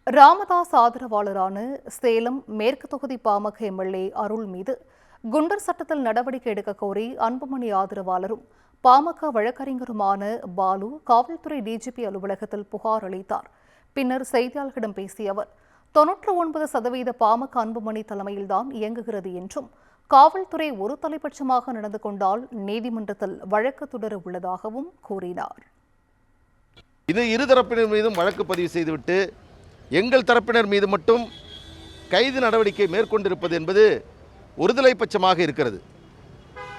ராமதாஸ் ஆதரவாளரான சேலம் மேற்கு தொகுதி பாமக எம்எல்ஏ அருள் மீது குண்டர் சட்டத்தில் நடவடிக்கை எடுக்க கோரி அன்புமணி ஆதரவாளரும் பாமக வழக்கறிஞருமான பாலு காவல்துறை டிஜிபி அலுவலகத்தில் புகார் அளித்தார். பின்னர் செய்தியாளர்களிடம் பேசிய அவர் 99% பாமக அன்புமணி தலைமையில்தான் இயங்குகிறது என்றும் காவல்துறை ஒரு தலைபட்சமாக நடந்து கொண்டால் நீதிமன்றத்தில் வழக்கு தொடர உள்ளதாகவும் கூறினார். இது இருதரப்பினர் மீதும் வழக்கு பதிவு செய்துவிட்டு எங்கள் தரப்பினர் மீது மட்டும் கைது நடவடிக்கை மேற்கொண்டிருப்பது என்பது ஒருதலை பட்சமாக இருக்கிறது.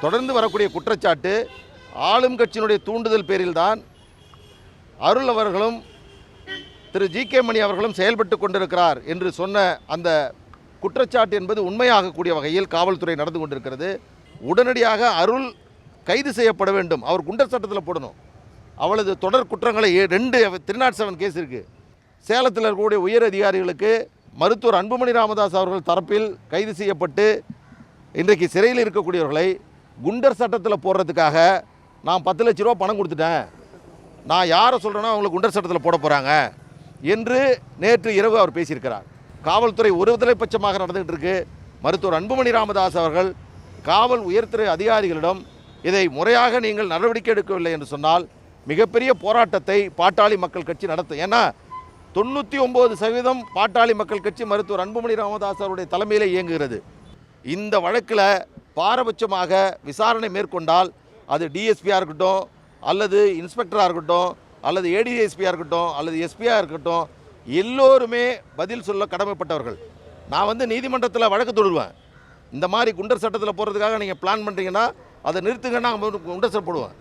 தொடர்ந்து வரக்கூடிய குற்றச்சாட்டு ஆளும் கட்சியினுடைய தூண்டுதல் பேரில்தான் அருள் அவர்களும் திரு ஜி.கே. மணி அவர்களும் செயல்பட்டு கொண்டிருக்கிறார் என்று சொன்ன அந்த குற்றச்சாட்டு என்பது உண்மையாகக்கூடிய வகையில் காவல்துறை நடந்து கொண்டிருக்கிறது. உடனடியாக அருள் கைது செய்யப்பட வேண்டும். அவர் குண்டர் சட்டத்தில் போடணும். அவளது தொடர் குற்றங்களை 307 கேஸ் இருக்குது. சேலத்தில் இருக்கக்கூடிய உயர் அதிகாரிகளுக்கு மருத்துவர் அன்புமணி ராமதாஸ் அவர்கள் தரப்பில் கைது செய்யப்பட்டு இன்றைக்கு சிறையில் இருக்கக்கூடியவர்களை குண்டர் சட்டத்தில் போடுறதுக்காக நான் 10 லட்ச ரூபா பணம் கொடுத்துட்டேன், நான் யாரை சொல்கிறேனோ அவங்களுக்கு குண்டர் சட்டத்தில் போட போகிறாங்க என்று நேற்று இரவு அவர் பேசியிருக்கிறார். காவல்துறை ஒருதலை பட்சமாக நடந்துகிட்டு இருக்கு. மருத்துவர் அன்புமணி ராமதாஸ் அவர்கள் காவல் உயர்துறை அதிகாரிகளிடம் இதை முறையாக நீங்கள் நடவடிக்கை எடுக்கவில்லை என்று சொன்னால் மிகப்பெரிய போராட்டத்தை பாட்டாளி மக்கள் கட்சி நடத்தும். ஏன்னா 99% பாட்டாளி மக்கள் கட்சி மருத்துவர் அன்புமணி ராமதாஸ் அவருடைய தலைமையிலே இயங்குகிறது. இந்த வழக்கில் பாரபட்சமாக விசாரணை மேற்கொண்டால் அது டிஎஸ்பியாக இருக்கட்டும், அல்லது இன்ஸ்பெக்டராக இருக்கட்டும், அல்லது ஏடிஎஸ்பியாக இருக்கட்டும், அல்லது எஸ்பியாக இருக்கட்டும், எல்லோருமே பதில் சொல்ல கடமைப்பட்டவர்கள். நான் நீதிமன்றத்தில் வழக்கு தொடருவேன். இந்த மாதிரி குண்டர் சட்டத்தில் போகிறதுக்காக நீங்கள் பிளான் பண்ணுறீங்கன்னா அதை நிறுத்துங்கன்னா குண்டர் சட்டம் போடுவேன்.